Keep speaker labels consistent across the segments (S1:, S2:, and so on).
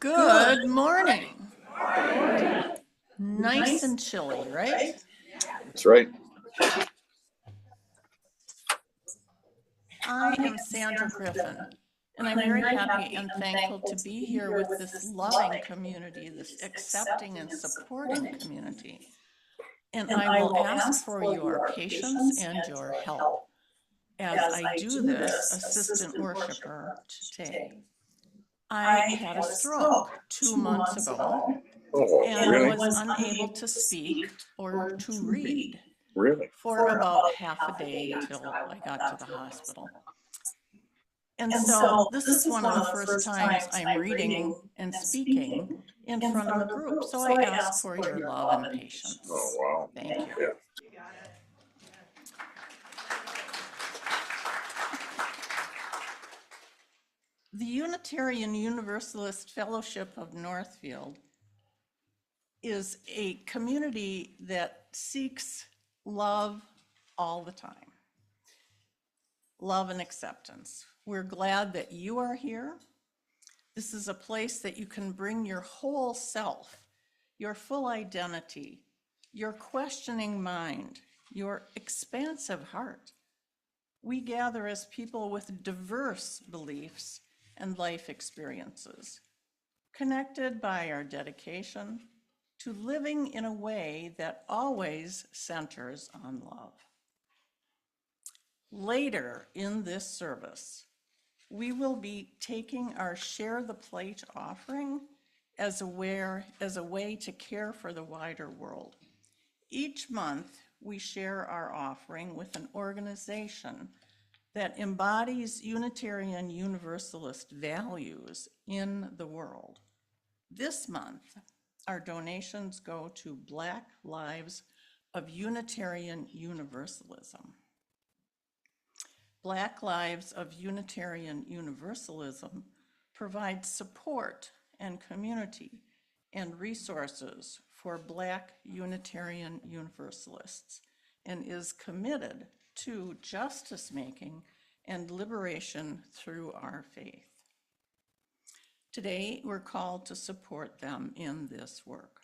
S1: Good morning. Nice and chilly, right?
S2: That's right.
S1: I am Sandra Griffin, and I'm very happy and thankful to be here with this loving community, this accepting and supporting community. And I will ask for your patience and your help as I do this assistant worshiper today. I had a stroke 2 months ago and
S2: really?
S1: was unable to speak or to read
S2: Really?
S1: for about half a day till I got to the hospital. And so this is one of the first times I'm reading and speaking in front of a group. So I ask for your love and patience.
S2: Oh, wow.
S1: Thank you.
S2: Yeah.
S1: The Unitarian Universalist Fellowship of Northfield is a community that seeks love all the time. Love and acceptance. We're glad that you are here. This is a place that you can bring your whole self, your full identity, your questioning mind, your expansive heart. We gather as people with diverse beliefs and life experiences, connected by our dedication to living in a way that always centers on love. Later in this service, we will be taking our Share the Plate offering as a way to care for the wider world. Each month, we share our offering with an organization that embodies Unitarian Universalist values in the world. This month, our donations go to Black Lives of Unitarian Universalism. Black Lives of Unitarian Universalism provides support and community and resources for Black Unitarian Universalists and is committed to justice making and liberation through our faith. Today, we're called to support them in this work.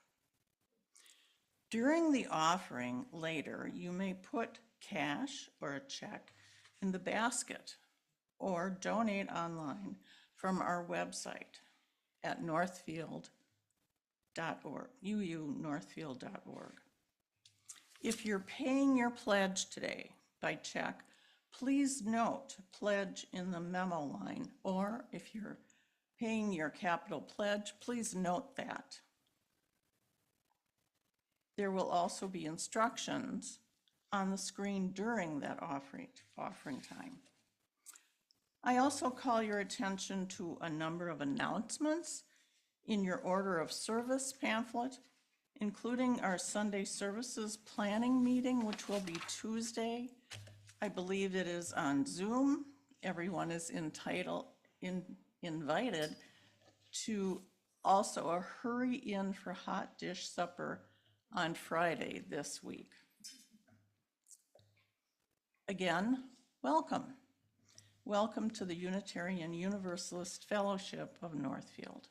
S1: During the offering later, you may put cash or a check in the basket or donate online from our website at northfield.org, uunorthfield.org. If you're paying your pledge today by check, please note pledge in the memo line, or if you're paying your capital pledge, please note that. There will also be instructions on the screen during that offering time. I also call your attention to a number of announcements in your order of service pamphlet, including our Sunday services planning meeting, which will be Tuesday. I believe it is on Zoom. Everyone is invited to also a hurry in for hot dish supper on Friday this week. Again, welcome. Welcome to the Unitarian Universalist Fellowship of Northfield.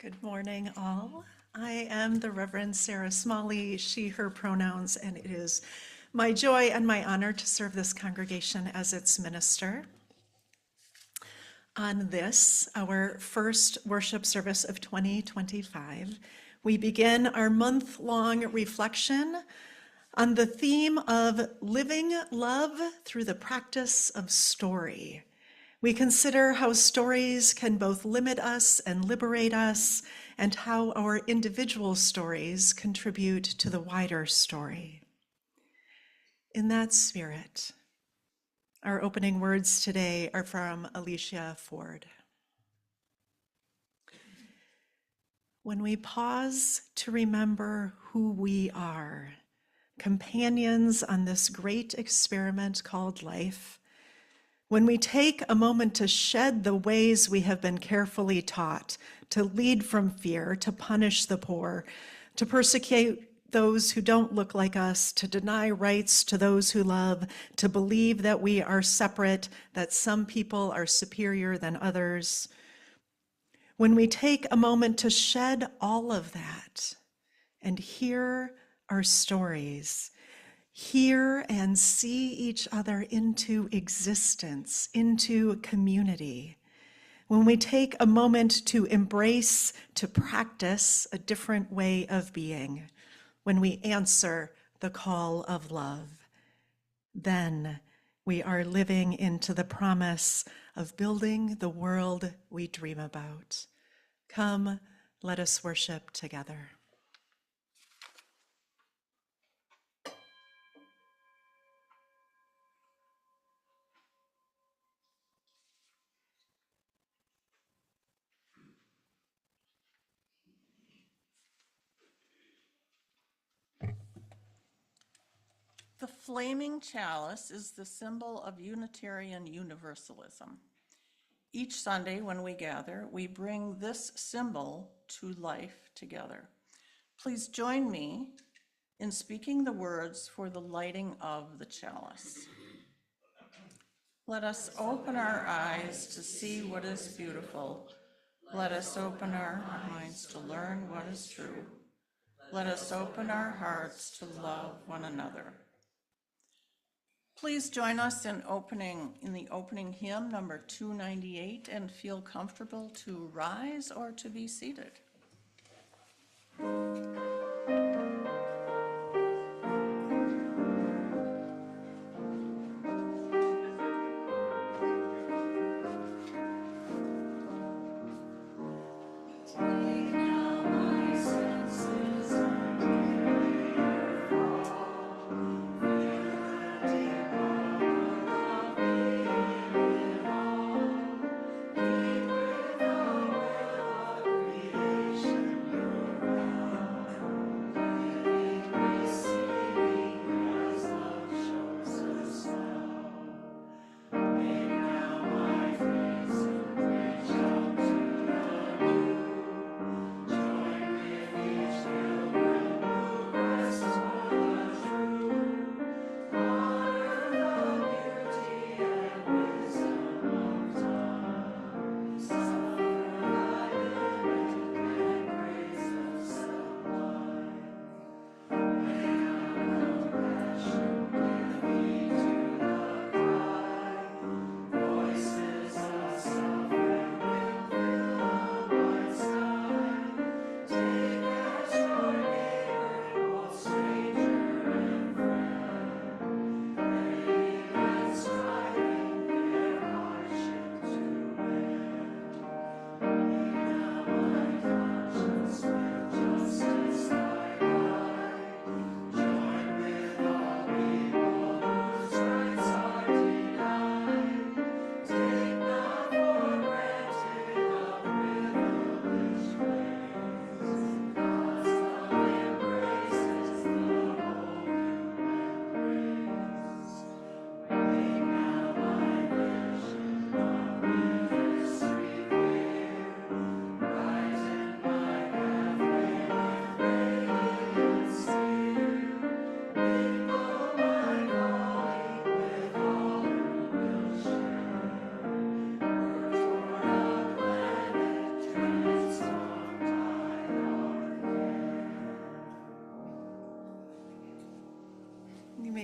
S2: Good morning, all. I am the Reverend Sara Smalley, she, her pronouns, and it is my joy and my honor to serve this congregation as its minister. On this, our first worship service of 2025, we begin our month-long reflection on the theme of living love through the practice of story. We consider how stories can both limit us and liberate us, and how our individual stories contribute to the wider story. In that spirit, our opening words today are from Alicia Ford. When we pause to remember who we are, companions on this great experiment called life, when we take a moment to shed the ways we have been carefully taught, to lead from fear, to punish the poor, to persecute those who don't look like us, to deny rights to those who love, to believe that we are separate, that some people are superior than others. When we take a moment to shed all of that and hear our stories, hear and see each other into existence, into community. When we take a moment to embrace, to practice a different way of being, when we answer the call of love, then we are living into the promise of building the world we dream about. Come, let us worship together.
S1: The flaming chalice is the symbol of Unitarian Universalism. Each Sunday when we gather, we bring this symbol to life together. Please join me in speaking the words for the lighting of the chalice. Let us open our eyes to see what is beautiful. Let us open our minds to learn what is true. Let us open our hearts to love one another. Please join us in the opening hymn, number 298, and feel comfortable to rise or to be seated.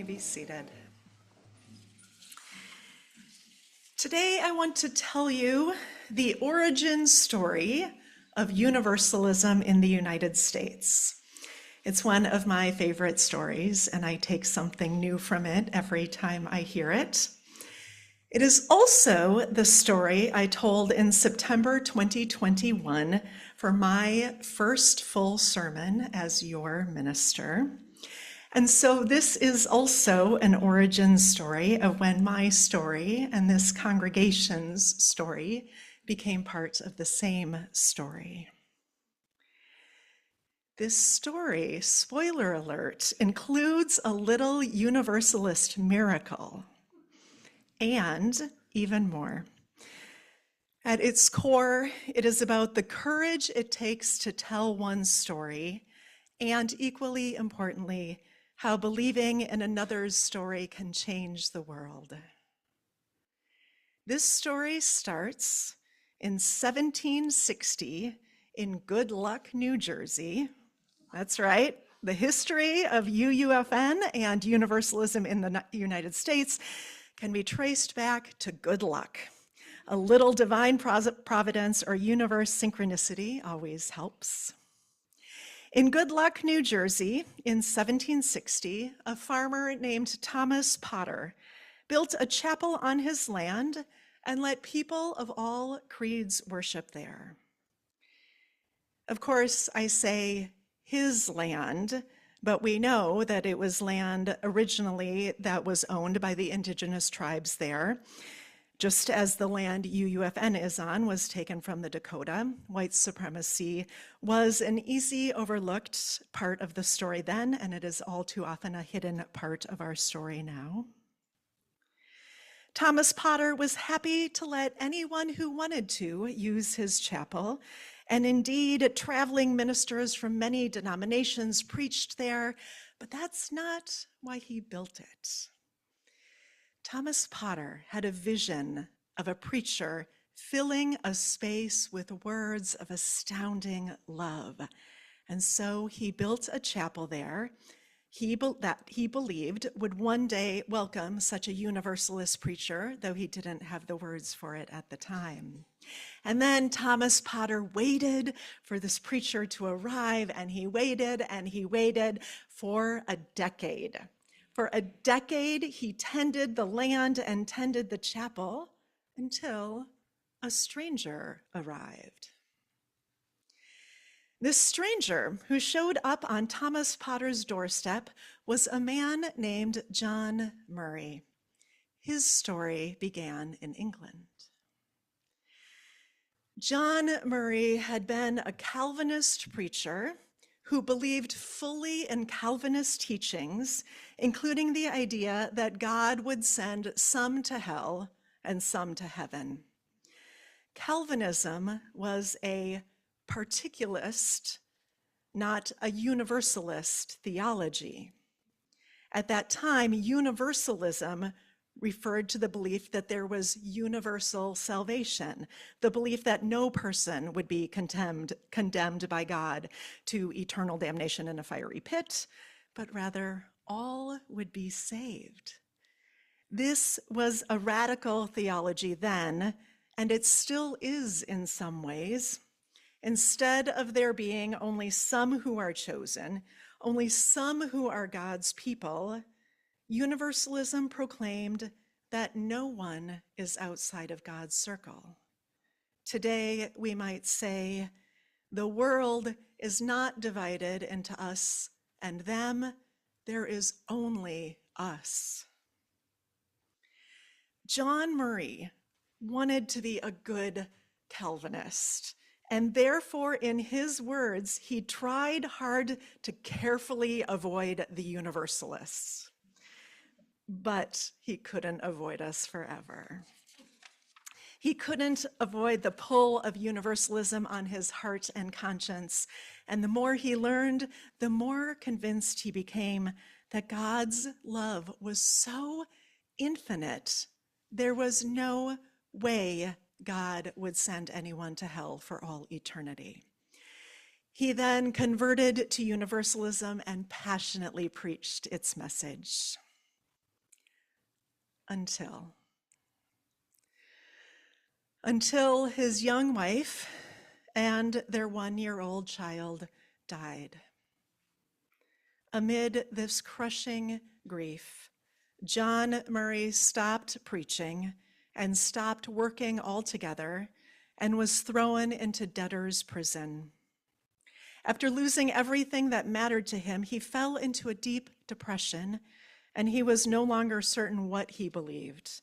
S2: be seated. Today, I want to tell you the origin story of universalism in the United States. It's one of my favorite stories, and I take something new from it every time I hear it. It is also the story I told in September 2021 for my first full sermon as your minister. And so this is also an origin story of when my story and this congregation's story became part of the same story. This story, spoiler alert, includes a little universalist miracle and even more. At its core, it is about the courage it takes to tell one's story, and equally importantly, how believing in another's story can change the world. This story starts in 1760 in Good Luck, New Jersey. That's right, the history of UUFN and universalism in the United States can be traced back to good luck. A little divine providence or universe synchronicity always helps. In Good Luck, New Jersey, in 1760, a farmer named Thomas Potter built a chapel on his land and let people of all creeds worship there. Of course, I say his land, but we know that it was land originally that was owned by the indigenous tribes there. Just as the land UUFN is on was taken from the Dakota, white supremacy was an easy overlooked part of the story then, and it is all too often a hidden part of our story now. Thomas Potter was happy to let anyone who wanted to use his chapel, and indeed traveling ministers from many denominations preached there, but that's not why he built it. Thomas Potter had a vision of a preacher filling a space with words of astounding love. And so he built a chapel there that he believed would one day welcome such a universalist preacher, though he didn't have the words for it at the time. And then Thomas Potter waited for this preacher to arrive, and he waited for a decade. For a decade, he tended the land and tended the chapel until a stranger arrived. This stranger who showed up on Thomas Potter's doorstep was a man named John Murray. His story began in England. John Murray had been a Calvinist preacher who believed fully in Calvinist teachings, including the idea that God would send some to hell and some to heaven. Calvinism was a particularist, not a universalist theology. At that time, universalism referred to the belief that there was universal salvation, the belief that no person would be condemned by God to eternal damnation in a fiery pit, but rather all would be saved. This was a radical theology then, and it still is in some ways. Instead of there being only some who are chosen, only some who are God's people, universalism proclaimed that no one is outside of God's circle. Today, we might say, the world is not divided into us and them, there is only us. John Murray wanted to be a good Calvinist, and therefore, in his words, he tried hard to carefully avoid the universalists. But he couldn't avoid us forever. He couldn't avoid the pull of universalism on his heart and conscience. And the more he learned, the more convinced he became that God's love was so infinite, there was no way God would send anyone to hell for all eternity. He then converted to universalism and passionately preached its message. until his young wife and their 1-year-old child died. Amid this crushing grief, John Murray stopped preaching and stopped working altogether and was thrown into debtor's prison. After losing everything that mattered to him, he fell into a deep depression, and he was no longer certain what he believed.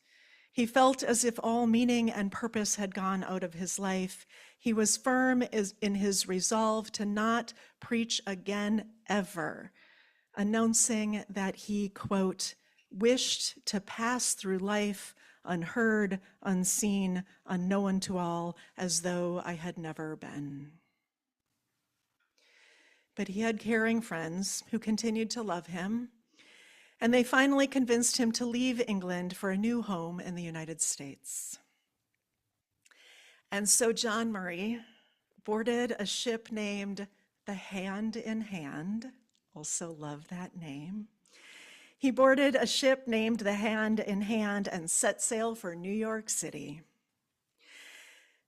S2: He felt as if all meaning and purpose had gone out of his life. He was firm in his resolve to not preach again ever, announcing that he, quote, wished to pass through life unheard, unseen, unknown to all, as though I had never been. But he had caring friends who continued to love him, and they finally convinced him to leave England for a new home in the United States. And so John Murray boarded a ship named the Hand in Hand. Also love that name. He boarded a ship named the Hand in Hand and set sail for New York City.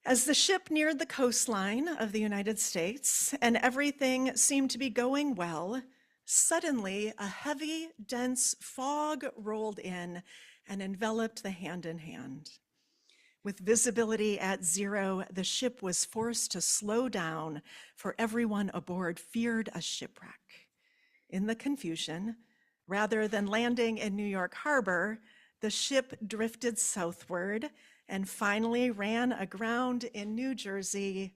S2: As the ship neared the coastline of the United States and everything seemed to be going well, suddenly a heavy, dense fog rolled in and enveloped the Hand in Hand. With visibility at zero, the ship was forced to slow down, for everyone aboard feared a shipwreck. In the confusion, rather than landing in New York Harbor, the ship drifted southward and finally ran aground in New Jersey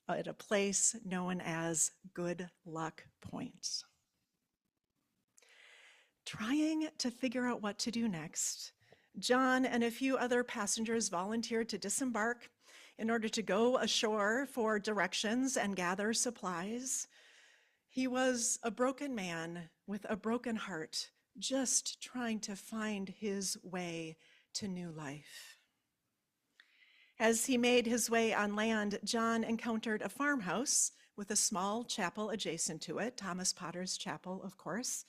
S2: at a place known as Good Luck Point. Trying to figure out what to do next, John and a few other passengers volunteered to disembark in order to go ashore for directions and gather supplies. He was a broken man with a broken heart, just trying to find his way to new life. As he made his way on land, John encountered a farmhouse with a small chapel adjacent to it, Thomas Potter's chapel, of course.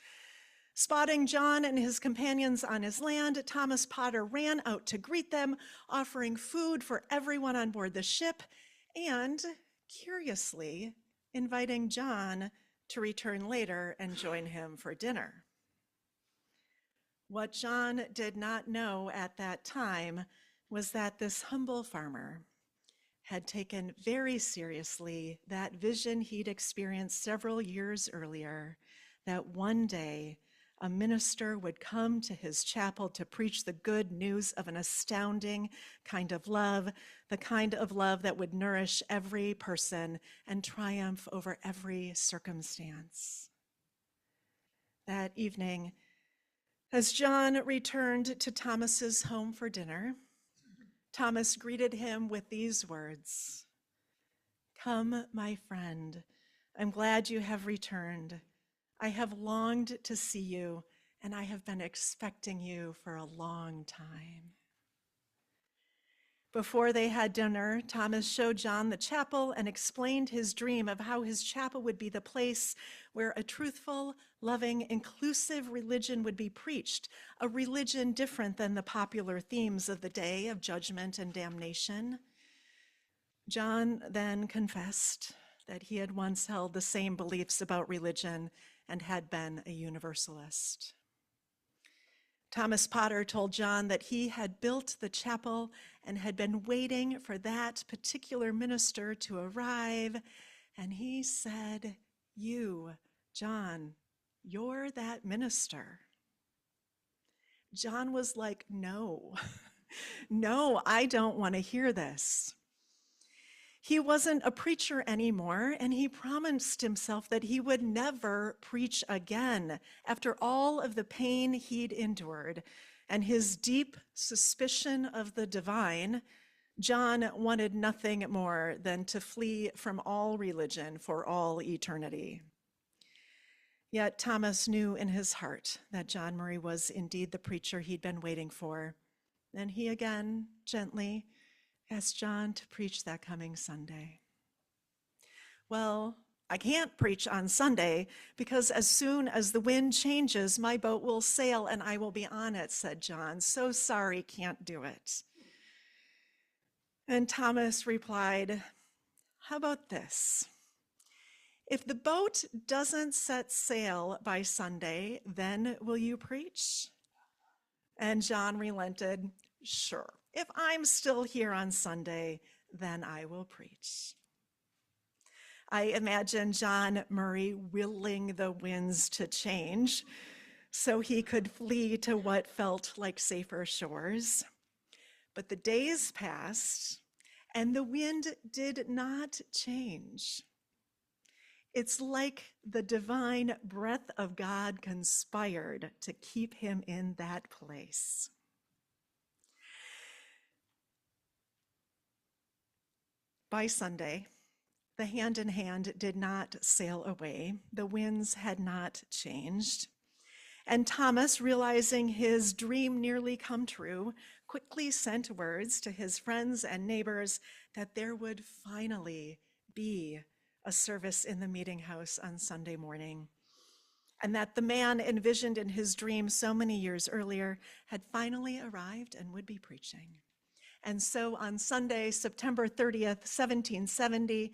S2: Spotting John and his companions on his land, Thomas Potter ran out to greet them, offering food for everyone on board the ship, and, curiously, inviting John to return later and join him for dinner. What John did not know at that time was that this humble farmer had taken very seriously that vision he'd experienced several years earlier, that one day a minister would come to his chapel to preach the good news of an astounding kind of love, the kind of love that would nourish every person and triumph over every circumstance. That evening, as John returned to Thomas's home for dinner, Thomas greeted him with these words, "Come, my friend, I'm glad you have returned. I have longed to see you, and I have been expecting you for a long time." Before they had dinner, Thomas showed John the chapel and explained his dream of how his chapel would be the place where a truthful, loving, inclusive religion would be preached, a religion different than the popular themes of the day of judgment and damnation. John then confessed that he had once held the same beliefs about religion and had been a Universalist. Thomas Potter told John that he had built the chapel and had been waiting for that particular minister to arrive, and he said, "You, John, you're that minister." John was like, "No, no, I don't want to hear this." He wasn't a preacher anymore, and he promised himself that he would never preach again after all of the pain he'd endured and his deep suspicion of the divine. John wanted nothing more than to flee from all religion for all eternity. Yet Thomas knew in his heart that John Murray was indeed the preacher he'd been waiting for, and he again gently asked John to preach that coming Sunday. Well, I can't preach on Sunday because as soon as the wind changes, my boat will sail and I will be on it, said John. So sorry, can't do it. And Thomas replied, how about this? If the boat doesn't set sail by Sunday, then will you preach? And John relented, sure. If I'm still here on Sunday, then I will preach. I imagine John Murray willing the winds to change so he could flee to what felt like safer shores. But the days passed and the wind did not change. It's like the divine breath of God conspired to keep him in that place. By Sunday, the hand in hand did not sail away. The winds had not changed. And Thomas, realizing his dream nearly come true, quickly sent words to his friends and neighbors that there would finally be a service in the meeting house on Sunday morning, and that the man envisioned in his dream so many years earlier had finally arrived and would be preaching. And so on Sunday, September 30th, 1770,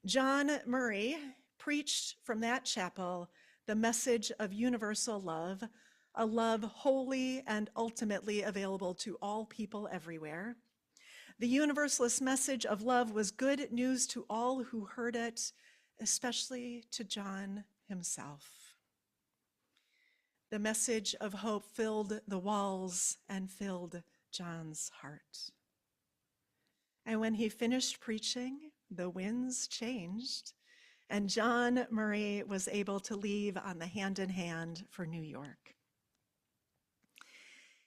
S2: John Murray preached from that chapel the message of universal love, a love wholly and ultimately available to all people everywhere. The universalist message of love was good news to all who heard it, especially to John himself. The message of hope filled the walls and filled John's heart. And when he finished preaching, the winds changed, and John Murray was able to leave on the hand in hand for New York.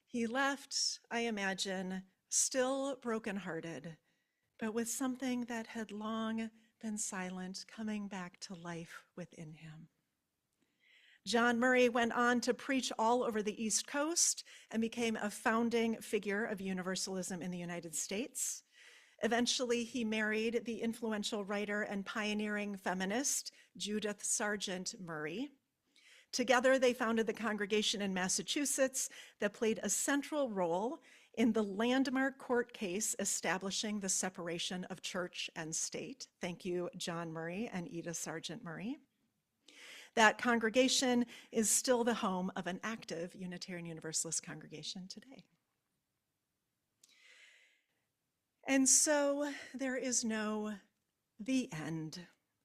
S2: He left, I imagine, still brokenhearted, but with something that had long been silent coming back to life within him. John Murray went on to preach all over the East Coast and became a founding figure of universalism in the United States. Eventually, he married the influential writer and pioneering feminist Judith Sargent Murray. Together, they founded the congregation in Massachusetts that played a central role in the landmark court case establishing the separation of church and state. Thank you, John Murray and Edith Sargent Murray. That congregation is still the home of an active Unitarian Universalist congregation today. And so there is no the end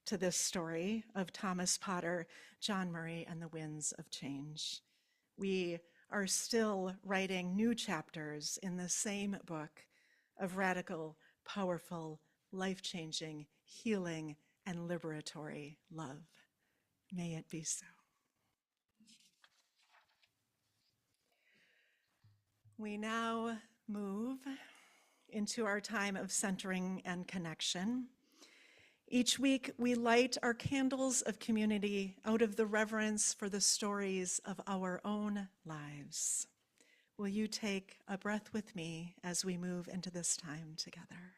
S2: to this story of Thomas Potter, John Murray, and the winds of change. We are still writing new chapters in the same book of radical, powerful, life-changing, healing, and liberatory love. May it be so. We now move into our time of centering and connection. Each week, we light our candles of community out of the reverence for the stories of our own lives. Will you take a breath with me as we move into this time together?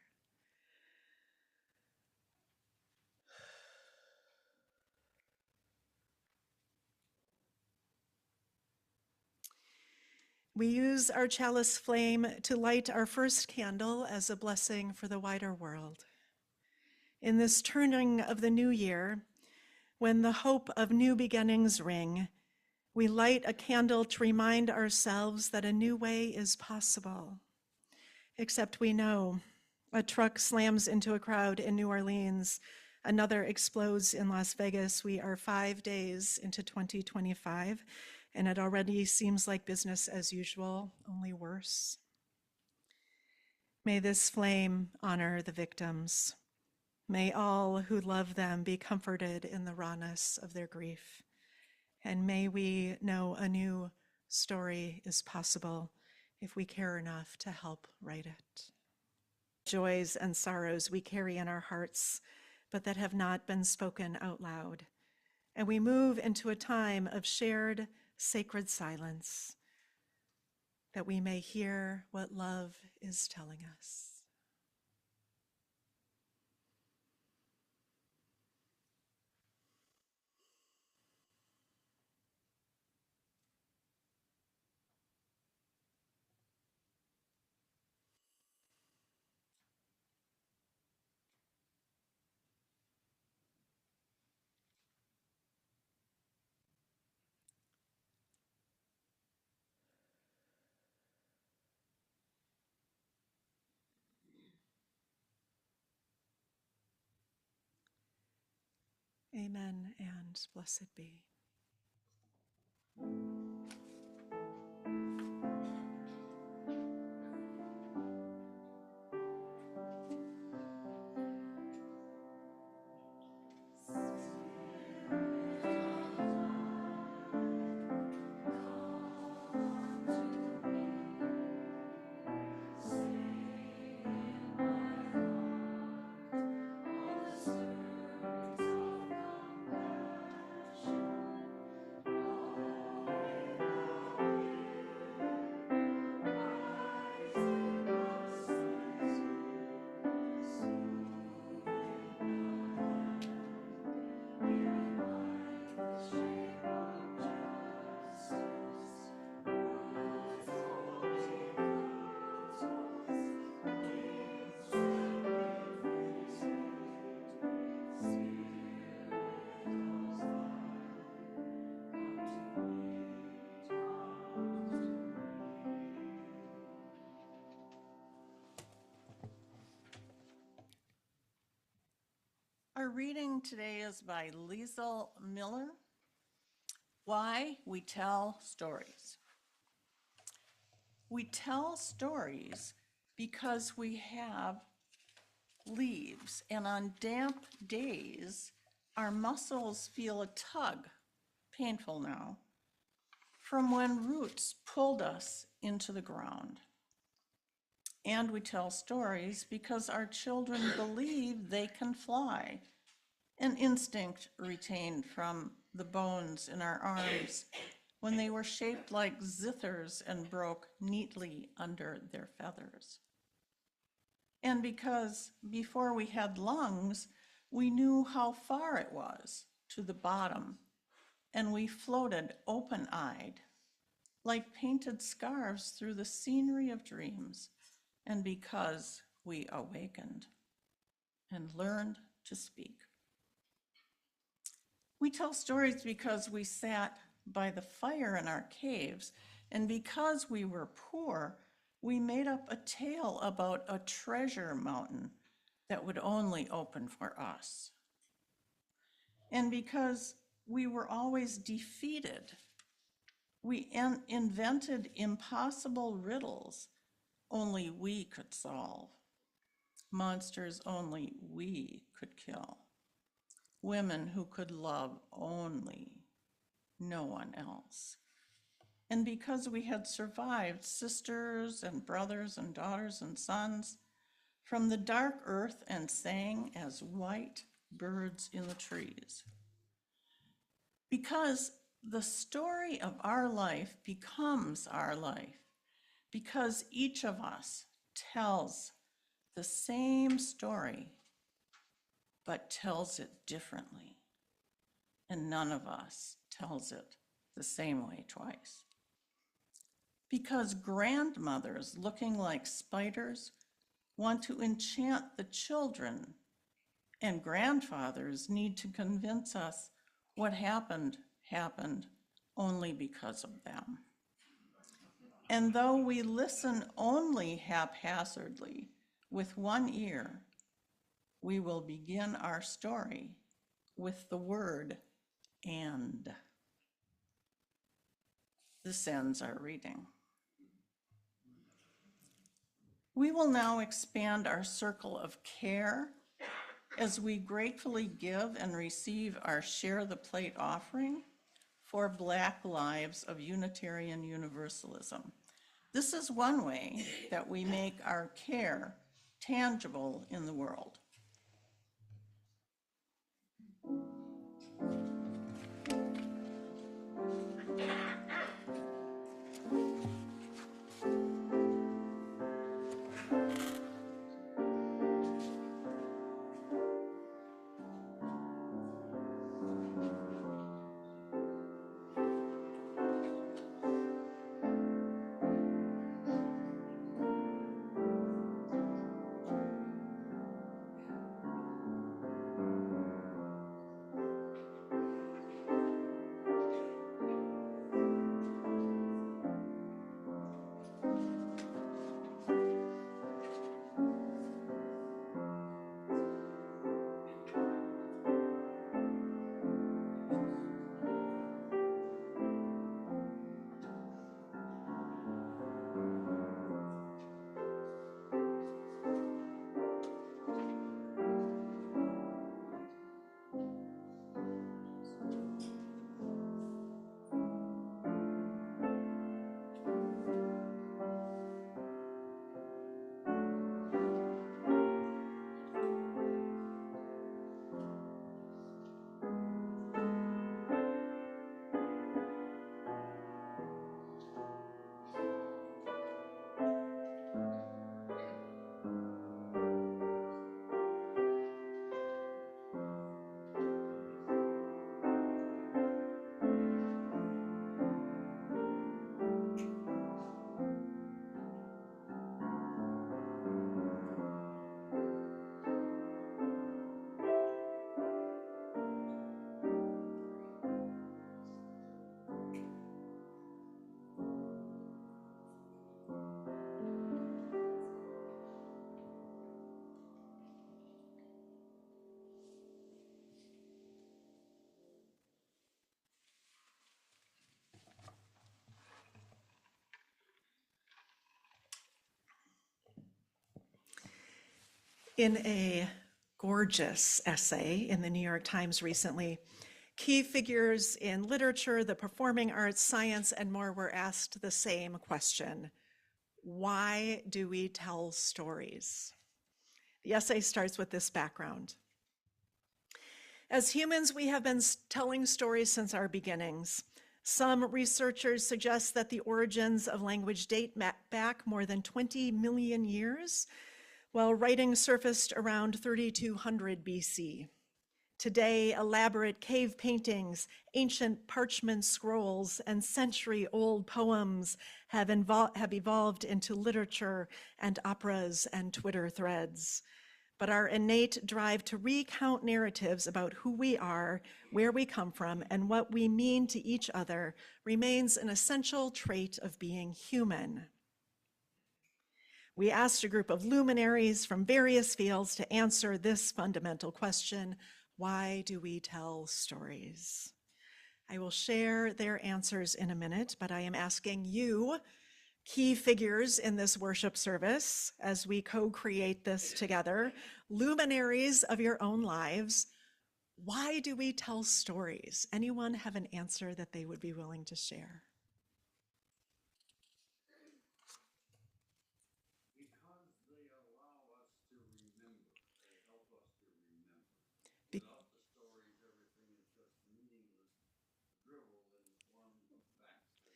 S2: We use our chalice flame to light our first candle as a blessing for the wider world. In this turning of the new year, when the hope of new beginnings ring, we light a candle to remind ourselves that a new way is possible. Except we know a truck slams into a crowd in New Orleans, another explodes in Las Vegas. We are 5 days into 2025, and it already seems like business as usual, only worse. May this flame honor the victims. May all who love them be comforted in the rawness of their grief. And may we know a new story is possible if we care enough to help write it. Joys and sorrows we carry in our hearts, but that have not been spoken out loud. And we move into a time of shared sacred silence, that we may hear what love is telling us. Amen and blessed be.
S1: Our reading today is by Liesl Miller. Why we tell stories. We tell stories because we have leaves, and on damp days, our muscles feel a tug, painful now, from when roots pulled us into the ground. And we tell stories because our children believe they can fly, an instinct retained from the bones in our arms when they were shaped like zithers and broke neatly under their feathers. And because before we had lungs, we knew how far it was to the bottom, and we floated open-eyed, like painted scarves through the scenery of dreams, and because we awakened and learned to speak. We tell stories because we sat by the fire in our caves, and because we were poor, we made up a tale about a treasure mountain that would only open for us. And because we were always defeated, we invented impossible riddles only we could solve, monsters only we could kill, women who could love only no one else. And because we had survived sisters and brothers and daughters and sons from the dark earth and sang as white birds in the trees. Because the story of our life becomes our life, because each of us tells the same story, but tells it differently, and none of us tells it the same way twice. Because grandmothers looking like spiders want to enchant the children, and grandfathers need to convince us what happened only because of them. And though we listen only haphazardly with one ear, we will begin our story with the word "and." This ends our reading. We will now expand our circle of care as we gratefully give and receive our Share the Plate offering for Black Lives of Unitarian Universalism. This is one way that we make our care tangible in the world.
S2: In a gorgeous essay in the New York Times recently, key figures in literature, the performing arts, science, and more were asked the same question: why do we tell stories? The essay starts with this background. As humans, we have been telling stories since our beginnings. Some researchers suggest that the origins of language date back more than 20 million years, while writing surfaced around 3200 BC. Today, elaborate cave paintings, ancient parchment scrolls, and century-old poems have evolved into literature and operas and Twitter threads. But our innate drive to recount narratives about who we are, where we come from, and what we mean to each other remains an essential trait of being human. We asked a group of luminaries from various fields to answer this fundamental question: why do we tell stories? I will share their answers in a minute, but I am asking you, key figures in this worship service, as we co-create this together, luminaries of your own lives, why do we tell stories? Anyone have an answer that they would be willing to share?
S3: Because they allow us to remember. They help us to remember.
S2: Be-
S3: Without the stories, everything is just meaningless drivel in the form of facts.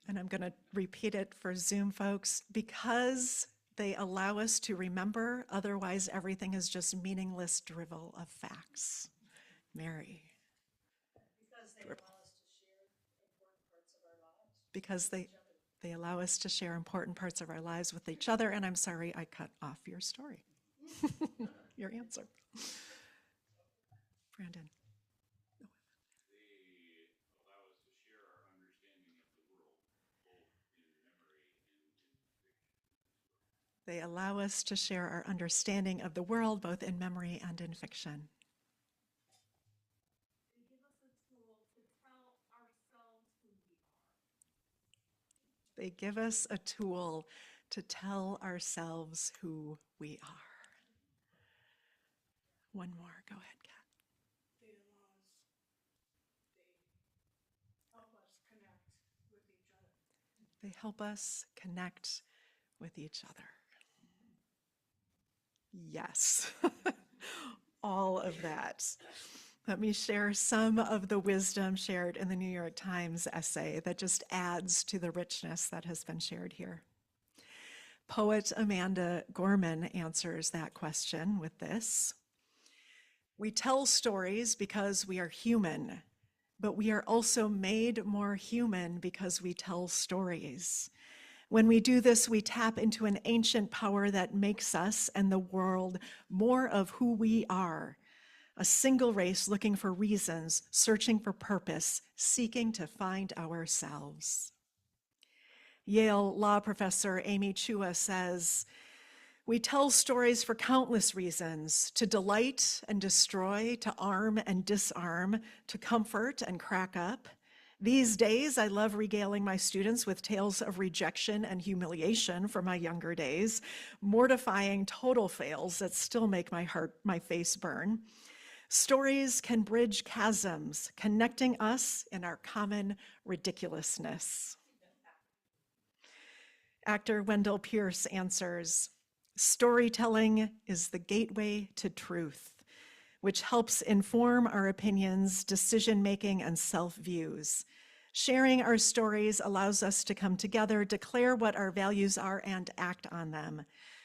S2: And I'm going to repeat it for Zoom folks. Because they allow us to remember, otherwise everything is just meaningless drivel of facts. Mary.
S4: Because they allow us to share important parts of our lives.
S2: Because they allow us to share important parts of our lives with each other. And I'm sorry I cut off your story. Your answer. Brandon.
S3: They allow us to share our understanding of the world, both in memory and in fiction.
S2: They allow us to share our understanding of the world, both in memory and in fiction.
S4: They give us a tool to tell ourselves who we are.
S2: They give us a tool to tell ourselves who we are. One more. Go ahead, Kat.
S4: They help us connect with each other.
S2: They help us connect with each other. Yes, all of that. Let me share some of the wisdom shared in the New York Times essay that just adds to the richness that has been shared here. Poet Amanda Gorman answers that question with this: we tell stories because we are human, but we are also made more human because we tell stories. When we do this, we tap into an ancient power that makes us and the world more of who we are. A single race looking for reasons, searching for purpose, seeking to find ourselves. Yale law professor Amy Chua says, we tell stories for countless reasons: to delight and destroy, to arm and disarm, to comfort and crack up. These days, I love regaling my students with tales of rejection and humiliation from my younger days, mortifying total fails that still make my face burn. Stories can bridge chasms, connecting us in our common ridiculousness. Actor Wendell Pierce answers, storytelling is the gateway to truth, which helps inform our opinions, decision-making, and self-views. Sharing our stories allows us to come together, declare what our values are, and act on them.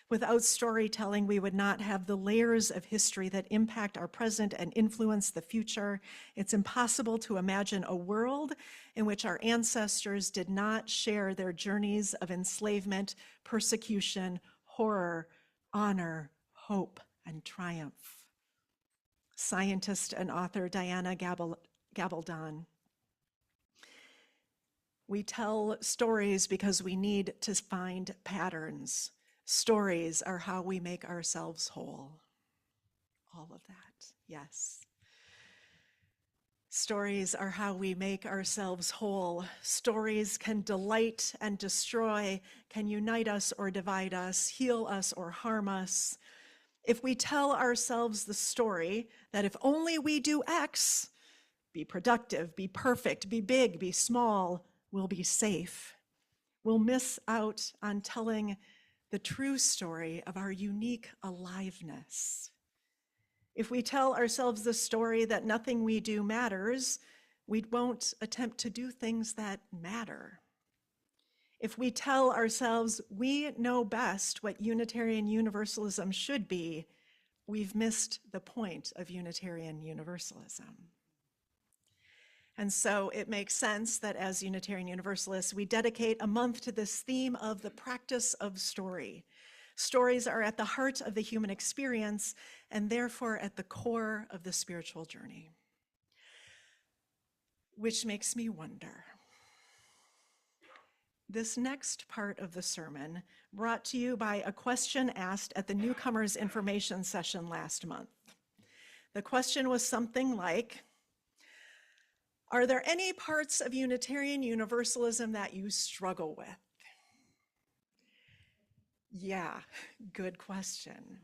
S2: Without storytelling, we would not have the layers of history that impact our present and influence the future. It's impossible to imagine a world in which our ancestors did not share their journeys of enslavement, persecution, horror, honor, hope, and triumph. Scientist and author Diana Gabaldon. We tell stories because we need to find patterns. Stories are how we make ourselves whole. All of that, yes. Stories are how we make ourselves whole. Stories can delight and destroy, can unite us or divide us, heal us or harm us. If we tell ourselves the story that if only we do X, be productive, be perfect, be big, be small, we'll be safe, we'll miss out on telling the true story of our unique aliveness. If we tell ourselves the story that nothing we do matters, we won't attempt to do things that matter. If we tell ourselves we know best what Unitarian Universalism should be, we've missed the point of Unitarian Universalism. And so it makes sense that as Unitarian Universalists, we dedicate a month to this theme of the practice of story. Stories are at the heart of the human experience and therefore at the core of the spiritual journey. Which makes me wonder. This next part of the sermon, brought to you by a question asked at the Newcomers Information Session last month. The question was something like, are there any parts of Unitarian Universalism that you struggle with? Yeah, good question.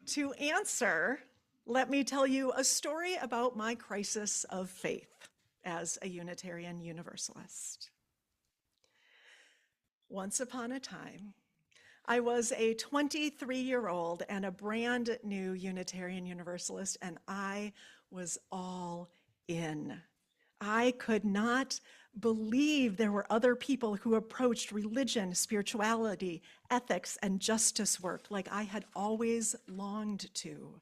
S2: To answer, let me tell you a story about my crisis of faith as a Unitarian Universalist. Once upon a time, I was a 23-year-old and a brand new Unitarian Universalist, and I was all in. I could not believe there were other people who approached religion, spirituality, ethics, and justice work like I had always longed to.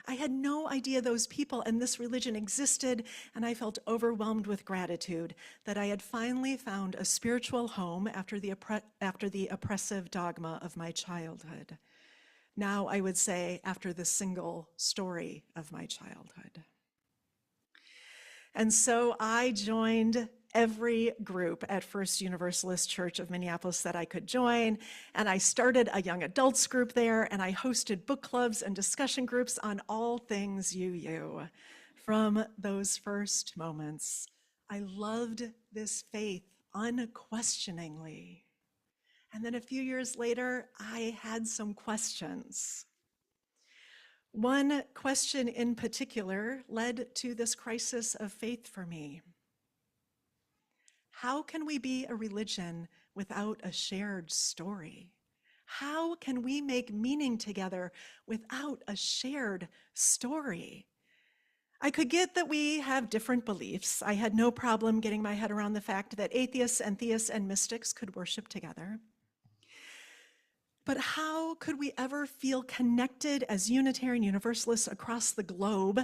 S2: I had no idea those people and this religion existed, and I felt overwhelmed with gratitude that I had finally found a spiritual home after the oppressive dogma of my childhood. Now I would say after the single story of my childhood. And so I joined every group at First Universalist Church of Minneapolis that I could join, and I started a young adults group there, and I hosted book clubs and discussion groups on all things UU. From those first moments, I loved this faith unquestioningly. And then a few years later, I had some questions. One question in particular led to this crisis of faith for me. How can we be a religion without a shared story? How can we make meaning together without a shared story? I could get that we have different beliefs. I had no problem getting my head around the fact that atheists and theists and mystics could worship together. But how could we ever feel connected as Unitarian Universalists across the globe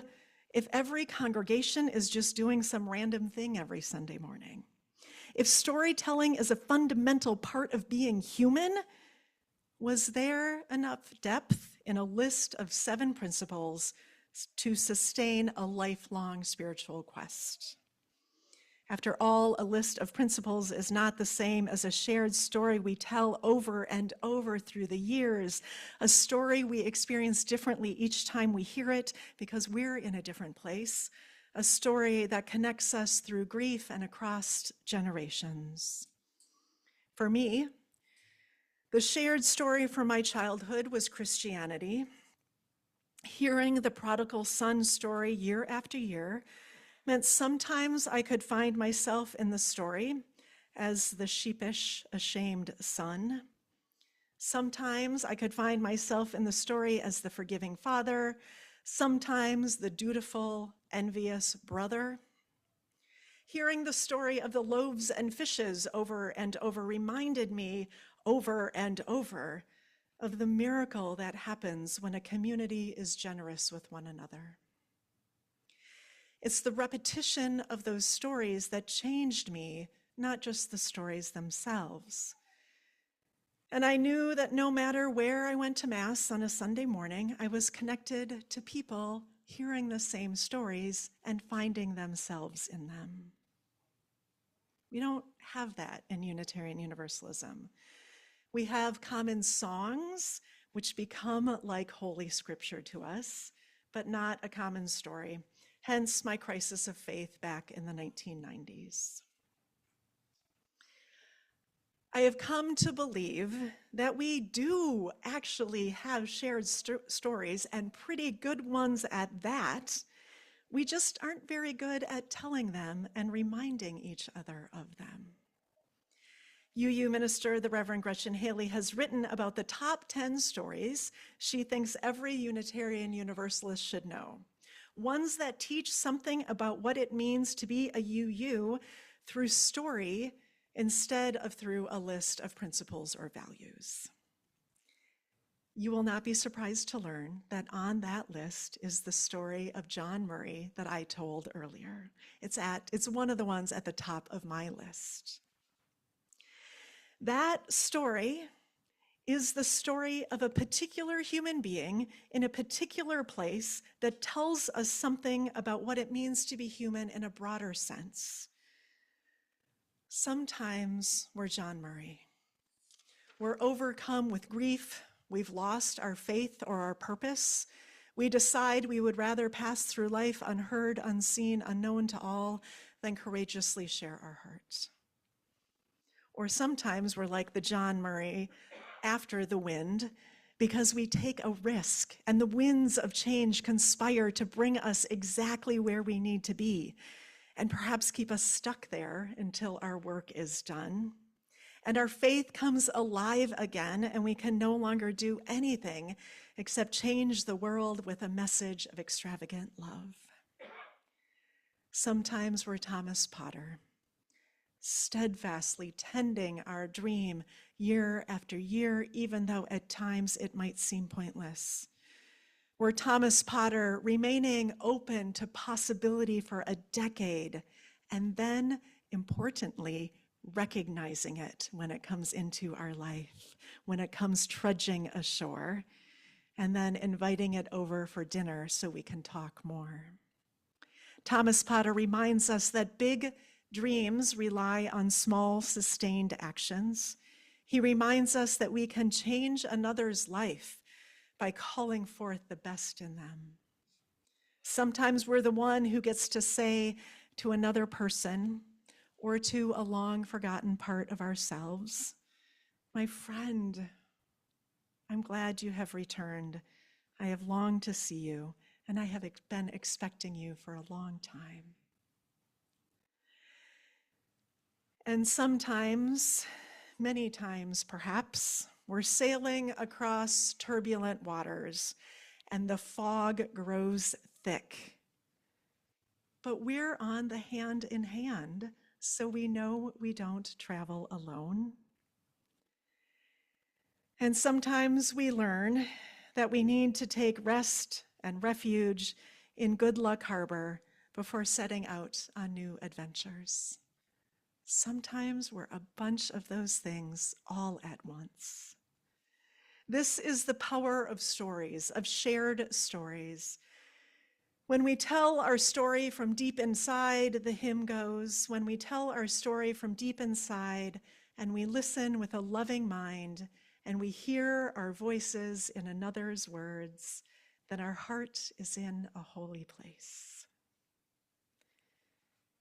S2: if every congregation is just doing some random thing every Sunday morning? If storytelling is a fundamental part of being human, was there enough depth in a list of 7 principles to sustain a lifelong spiritual quest? After all, a list of principles is not the same as a shared story we tell over and over through the years, a story we experience differently each time we hear it because we're in a different place, a story that connects us through grief and across generations. For me, the shared story from my childhood was Christianity. Hearing the prodigal son story year after year meant sometimes I could find myself in the story as the sheepish, ashamed son. Sometimes I could find myself in the story as the forgiving father, sometimes the dutiful, envious brother. Hearing the story of the loaves and fishes over and over reminded me over and over of the miracle that happens when a community is generous with one another. It's the repetition of those stories that changed me, not just the stories themselves. And I knew that no matter where I went to Mass on a Sunday morning, I was connected to people hearing the same stories and finding themselves in them. We don't have that in Unitarian Universalism. We have common songs, which become like Holy Scripture to us, but not a common story. hence my crisis of faith back in the 1990s. I have come to believe that we do actually have shared stories, and pretty good ones at that. We just aren't very good at telling them and reminding each other of them. UU minister, the Reverend Gretchen Haley, has written about the top 10 stories she thinks every Unitarian Universalist should know. Ones that teach something about what it means to be a UU through story instead of through a list of principles or values. You will not be surprised to learn that on that list is the story of John Murray that I told earlier. It's one of the ones at the top of my list. That story is the story of a particular human being in a particular place that tells us something about what it means to be human in a broader sense. Sometimes we're John Murray. We're overcome with grief. We've lost our faith or our purpose. We decide we would rather pass through life unheard, unseen, unknown to all than courageously share our hearts. Or sometimes we're like the John Murray after the wind, because we take a risk and the winds of change conspire to bring us exactly where we need to be, and perhaps keep us stuck there until our work is done. And our faith comes alive again, and we can no longer do anything except change the world with a message of extravagant love. Sometimes we're Thomas Potter, steadfastly tending our dream year after year, even though at times it might seem pointless. We're Thomas Potter, remaining open to possibility for a decade, and then, importantly, recognizing it when it comes into our life, when it comes trudging ashore, and then inviting it over for dinner so we can talk more. Thomas Potter reminds us that big dreams rely on small, sustained actions. He reminds us that we can change another's life by calling forth the best in them. Sometimes we're the one who gets to say to another person or to a long forgotten part of ourselves, "My friend, I'm glad you have returned. I have longed to see you, and I have been expecting you for a long time." And sometimes, many times perhaps, we're sailing across turbulent waters and the fog grows thick. But we're on the hand in hand, so we know we don't travel alone. And sometimes we learn that we need to take rest and refuge in Good Luck Harbor before setting out on new adventures. Sometimes we're a bunch of those things all at once. This is the power of stories, of shared stories. When we tell our story from deep inside, the hymn goes, when we tell our story from deep inside and we listen with a loving mind and we hear our voices in another's words, then our heart is in a holy place.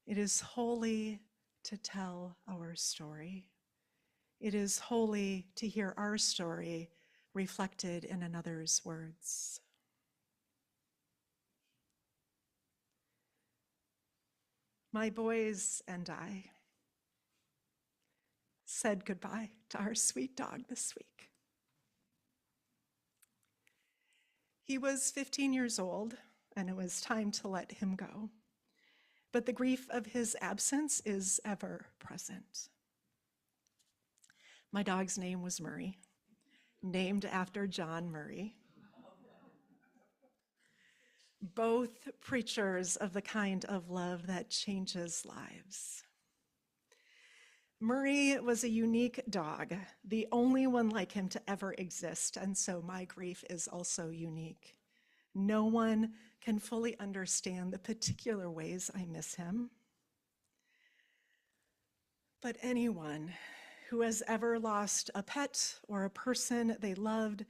S2: It is holy to tell our story. It is holy to hear our story reflected in another's words. My boys and I said goodbye to our sweet dog this week. He was 15 years old, and it was time to let him go. But the grief of his absence is ever present. My dog's name was Murray, named after John Murray. Both preachers of the kind of love that changes lives. Murray was a unique dog, the only one like him to ever exist, and so my grief is also unique. No one can fully understand the particular ways I miss him. But anyone who has ever lost a pet or a person they loved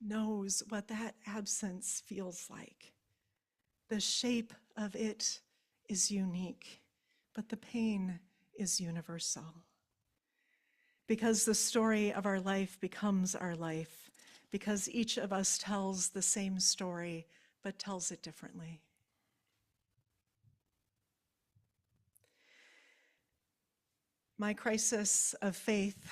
S2: knows what that absence feels like. The shape of it is unique, but the pain is universal. Because the story of our life becomes our life, because each of us tells the same story, but tells it differently. My crisis of faith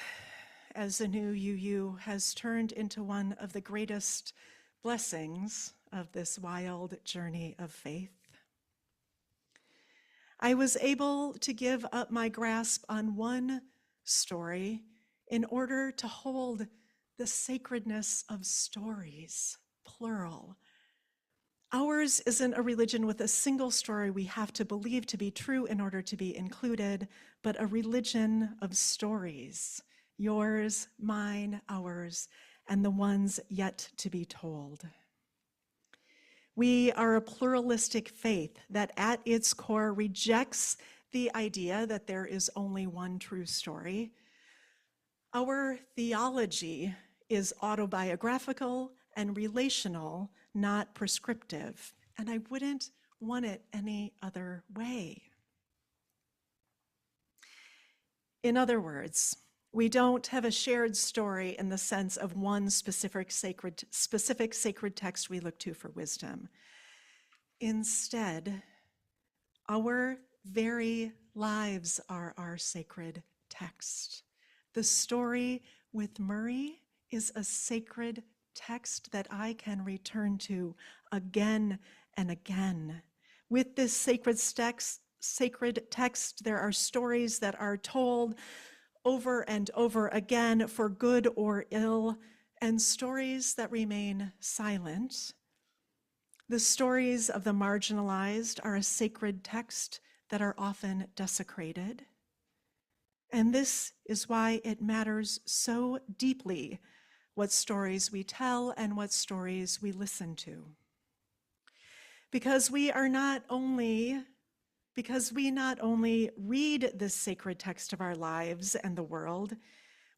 S2: as a new UU has turned into one of the greatest blessings of this wild journey of faith. I was able to give up my grasp on one story in order to hold the sacredness of stories, plural. Ours isn't a religion with a single story we have to believe to be true in order to be included, but a religion of stories, yours, mine, ours, and the ones yet to be told. We are a pluralistic faith that at its core rejects the idea that there is only one true story. Our theology is autobiographical and relational, not prescriptive, and I wouldn't want it any other way. In other words, we don't have a shared story in the sense of one specific sacred text we look to for wisdom. Instead, our very lives are our sacred text. The story with Murray is a sacred text that I can return to again and again. With this sacred text, there are stories that are told over and over again for good or ill, and stories that remain silent. The stories of the marginalized are a sacred text that are often desecrated. And this is why it matters so deeply what stories we tell and what stories we listen to. Because we not only read this sacred text of our lives and the world,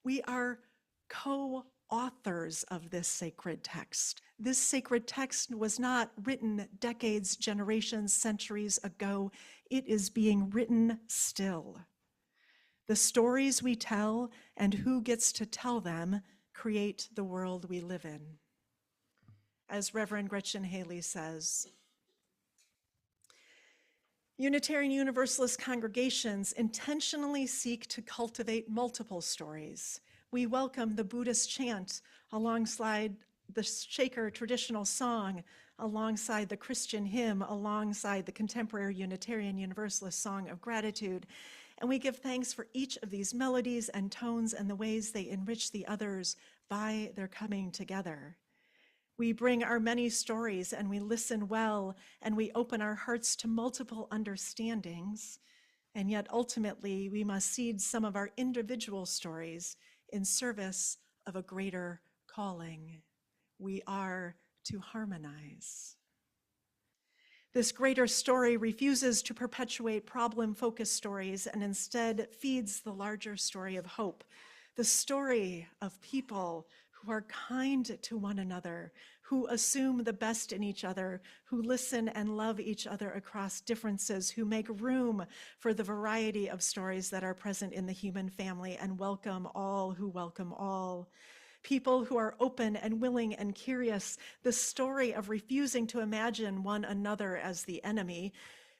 S2: we are co-authors of this sacred text. This sacred text was not written decades, generations, centuries ago. It is being written still. The stories we tell and who gets to tell them create the world we live in. As Reverend Gretchen Haley says, Unitarian Universalist congregations intentionally seek to cultivate multiple stories. We welcome the Buddhist chant alongside the Shaker traditional song, alongside the Christian hymn, alongside the contemporary Unitarian Universalist song of gratitude. And we give thanks for each of these melodies and tones and the ways they enrich the others by their coming together. We bring our many stories and we listen well and we open our hearts to multiple understandings. And yet ultimately we must cede some of our individual stories in service of a greater calling. We are to harmonize. This greater story refuses to perpetuate problem-focused stories and instead feeds the larger story of hope, the story of people who are kind to one another, who assume the best in each other, who listen and love each other across differences, who make room for the variety of stories that are present in the human family and welcome all who welcome all. People who are open and willing and curious, the story of refusing to imagine one another as the enemy.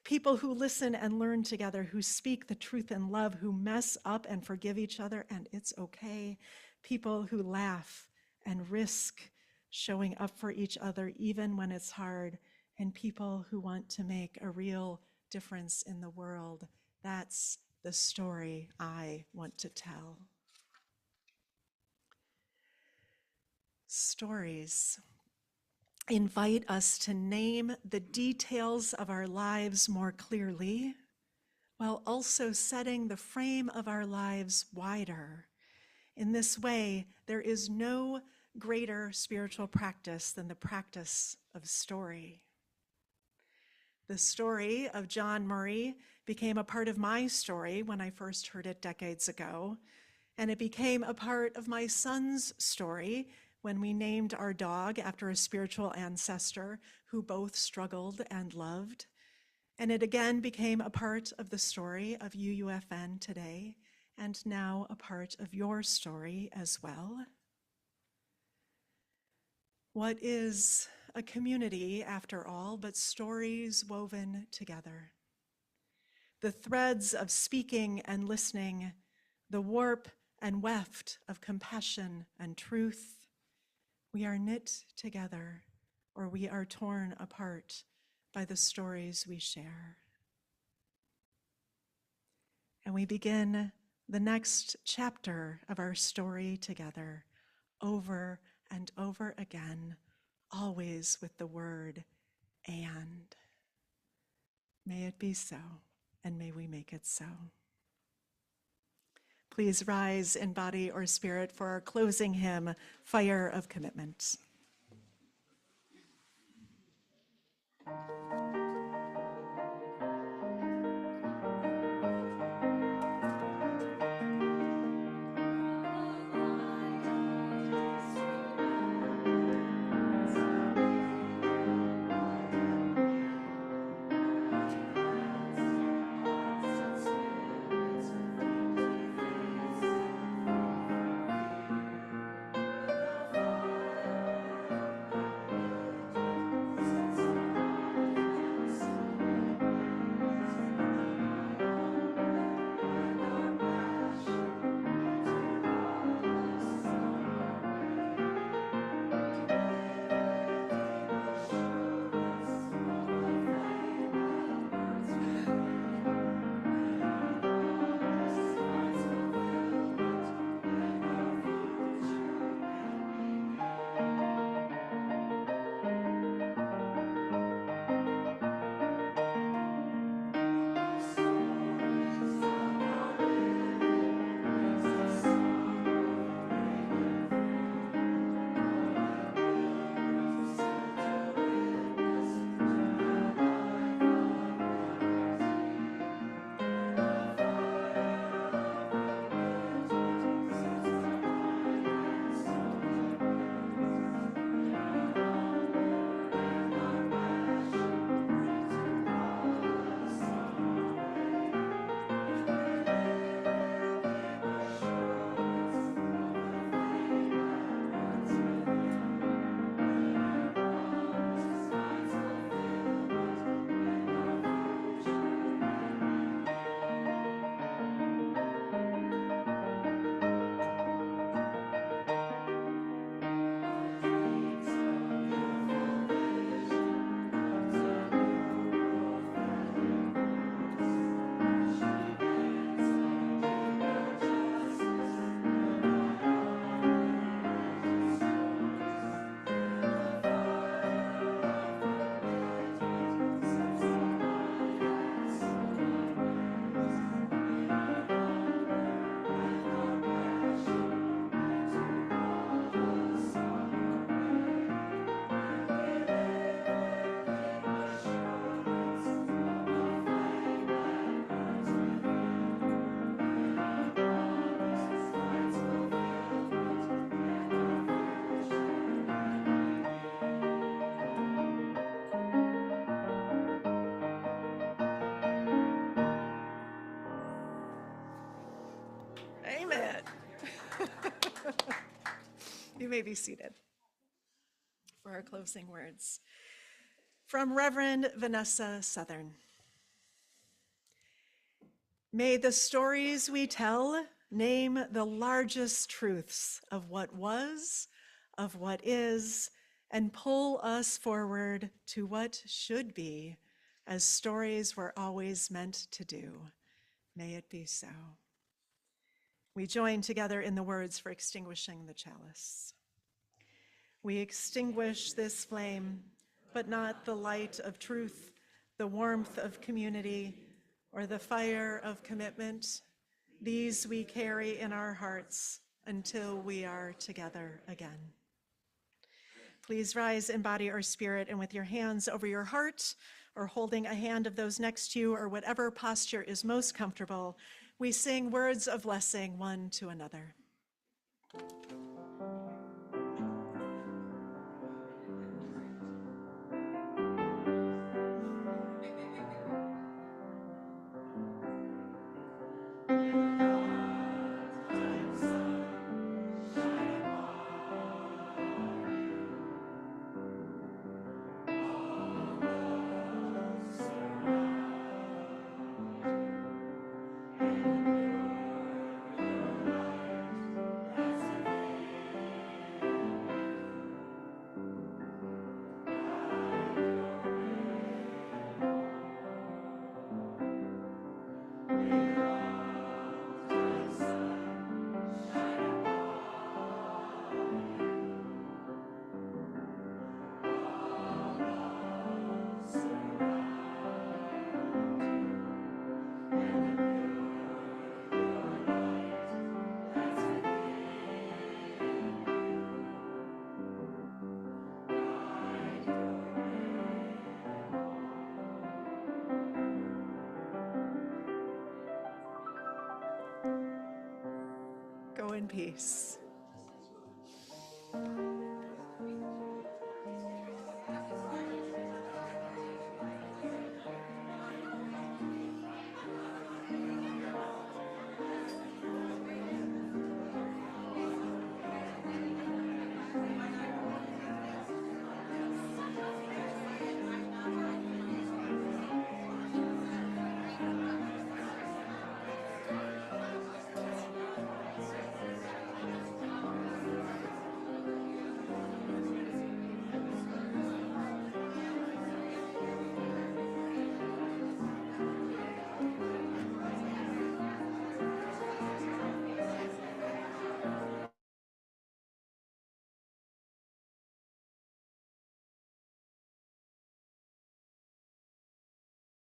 S2: People who listen and learn together, who speak the truth in love, who mess up and forgive each other, and it's okay. People who laugh and risk showing up for each other even when it's hard, and people who want to make a real difference in the world. That's the story I want to tell. Stories invite us to name the details of our lives more clearly, while also setting the frame of our lives wider. In this way, there is no greater spiritual practice than the practice of story. The story of John Murray became a part of my story when I first heard it decades ago, and it became a part of my son's story when we named our dog after a spiritual ancestor who both struggled and loved. And it again became a part of the story of UUFN today, and now a part of your story as well. What is a community, after all, but stories woven together? The threads of speaking and listening, the warp and weft of compassion and truth. We are knit together, or we are torn apart by the stories we share. And we begin the next chapter of our story together, over and over again, always with the word "and." May it be so, and may we make it so. Please rise in body or spirit for our closing hymn, Fire of Commitment. Amen. You may be seated for our closing words. From Reverend Vanessa Southern. May the stories we tell name the largest truths of what was, of what is, and pull us forward to what should be, as stories were always meant to do. May it be so. We join together in the words for extinguishing the chalice. We extinguish this flame, but not the light of truth, the warmth of community, or the fire of commitment. These we carry in our hearts until we are together again. Please rise in body or spirit, and with your hands over your heart or holding a hand of those next to you, or whatever posture is most comfortable, we sing words of blessing one to another. peace.